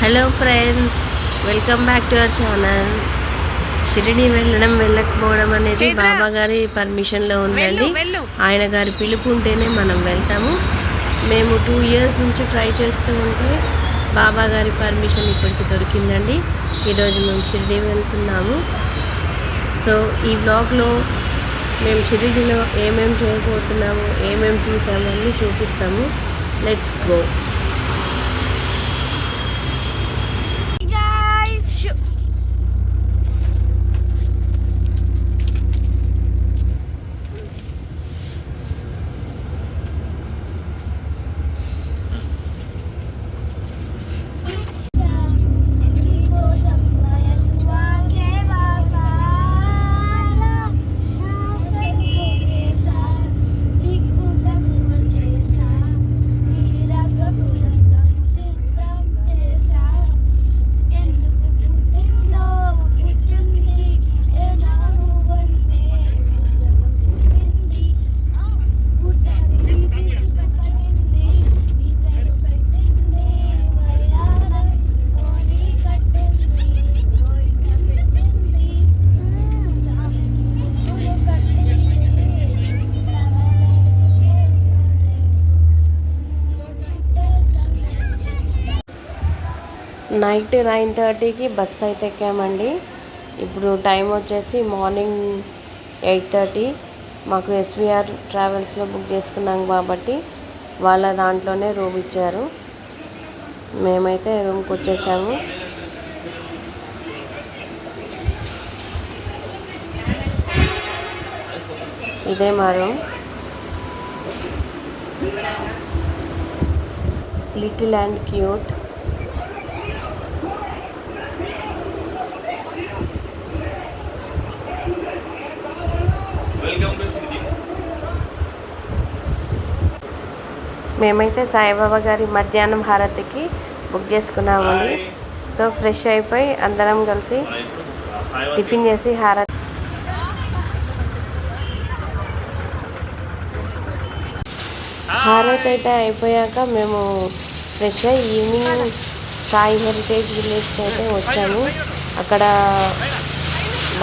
Hello friends, welcome back to our channel. Shirdi వెళ్ళకపోవడం అనేది బాబా గారి పర్మిషన్లో ఉందండి. ఆయన గారి పిలుపు ఉంటేనే మనం వెళ్తాము. మేము 2 years నుంచి ట్రై చేస్తూ ఉంటే బాబా గారి పర్మిషన్ ఇప్పటికి దొరికిందండి. ఈరోజు మేము షిరిడి వెళ్తున్నాము. సో ఈ వ్లాగ్లో మేము షిరిడిలో ఏమేమి చేయబోతున్నాము, ఏమేమి చూసాము అన్నీ చూపిస్తాము. Let's go. నైట్ 9:30కి బస్సు అయితే ఎక్కామండి. ఇప్పుడు టైం వచ్చేసి మార్నింగ్ 8:30. మాకు ఎస్విఆర్ ట్రావెల్స్లో బుక్ చేసుకున్నాం కాబట్టి వాళ్ళ దాంట్లోనే రూమ్ ఇచ్చారు. మేమైతే రూమ్కి వచ్చేసాము. ఇదే మా రూమ్. Little and cute. మేమైతే సాయిబాబా గారి మధ్యాహ్నం హారతికి బుక్ చేసుకున్నామండి. సో ఫ్రెష్ అయిపోయి అందరం కలిసి టిఫిన్ చేసి హారతి అయితే అయిపోయాక మేము ఫ్రెష్ అయ్యి ఈవినింగ్ సాయి హెరిటేజ్ విలేజ్కి అయితే వచ్చాము. అక్కడ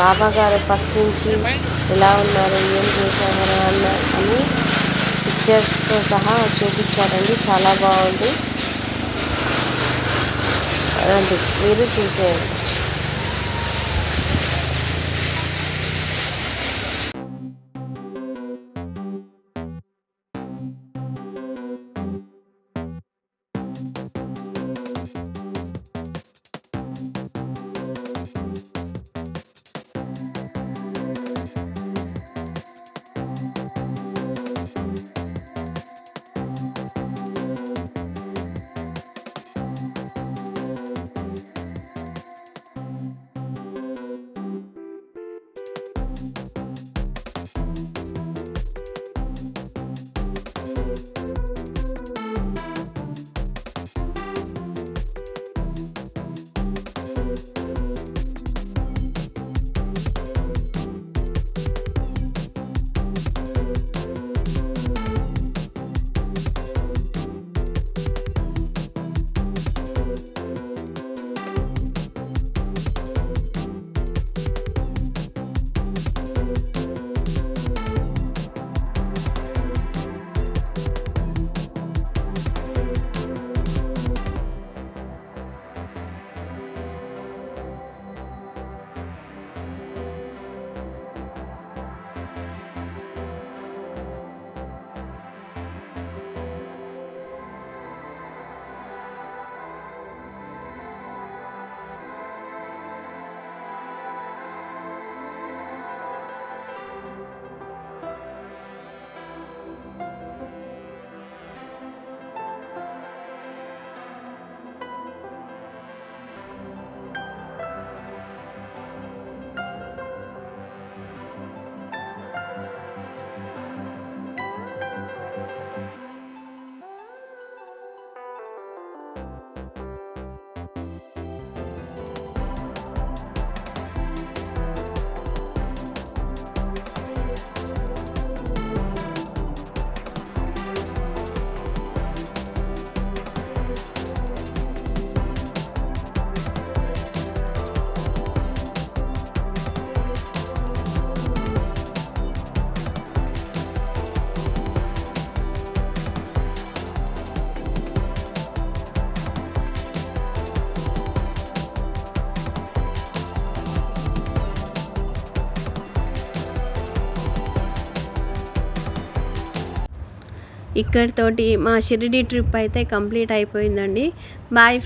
బాబా గారు ఫస్ట్ నుంచి ఎలా ఉన్నారు, ఏం చేశారు అని పిక్చర్స్తో సహా చూపించారండి. చాలా బాగుంది. రండి మీరు చూసేయండి. ఇక్కడితోటి మా షిరిడి ట్రిప్ అయితే కంప్లీట్ అయిపోయిందండి. బాయ్.